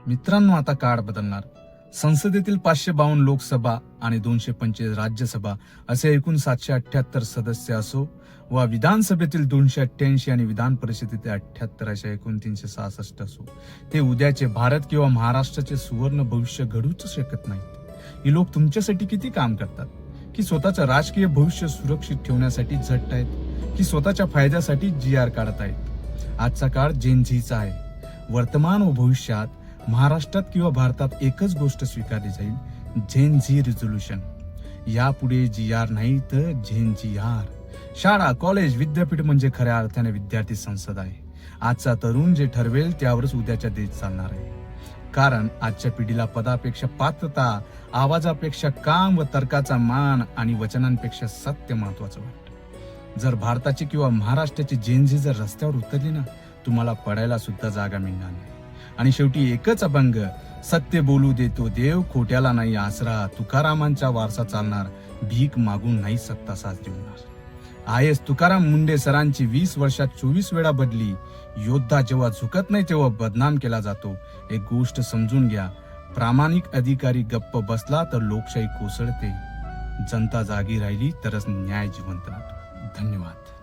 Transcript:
मित्रांनो, आता काळ बदलणार. संसदेतील 552 लोकसभा आणि 225 राज्यसभा असे एकूण 778 सदस्य असो वा विधानसभेतील 288 आणि विधान परिषदेतील 78 अशा एकूण 366 असो, ते उद्याचे भारत किंवा महाराष्ट्राचे सुवर्ण भविष्य घडूच शकत नाहीत. ही लोक तुमच्यासाठी किती काम करतात? की स्वतःचं राजकीय भविष्य सुरक्षित ठेवण्यासाठी झटतायत, की स्वतःच्या फायद्यासाठी GR काढत आहेत? आजचा काळ जेन झीचा आहे. वर्तमान व भविष्यात महाराष्ट्रात किंवा भारतात एकच गोष्ट स्वीकारली जाईल, जेन झी रिझोल्युशन. यापुढे GR नाही तर जेन GR. शाळा, कॉलेज, विद्यापीठ म्हणजे खऱ्या अर्थाने विद्यार्थी संसद आहे. आजचा तरुण जे ठरवेल त्यावरच उद्याच्या देश चालणार आहे. कारण आजच्या पिढीला पदापेक्षा पात्रता, आवाजापेक्षा काम व तर्काचा मान आणि वचनांपेक्षा सत्य महत्वाचं वाटतं. जर भारताची किंवा महाराष्ट्राची जेन झी जर रस्त्यावर उतरली ना, तुम्हाला पडायला सुद्धा जागा मिळणार नाही. आणि शेवटी एकच अभंग, सत्य बोलू देतो देव, खोट्याला नाही आसरा. तुकारामांचा वारसा चालणार, भीक मागून नाही सत्ता साथ देणार. IAS तुकाराम मुंडे सरांची 20 वर्षात 24 वेळा बदली. योद्धा जेव्हा झुकत नाही तेव्हा बदनाम केला जातो. एक गोष्ट समजून घ्या, प्रामाणिक अधिकारी गप्प बसला तर लोकशाही कोसळते. जनता जागी राहिली तरच न्याय जिवंत राहतो. धन्यवाद.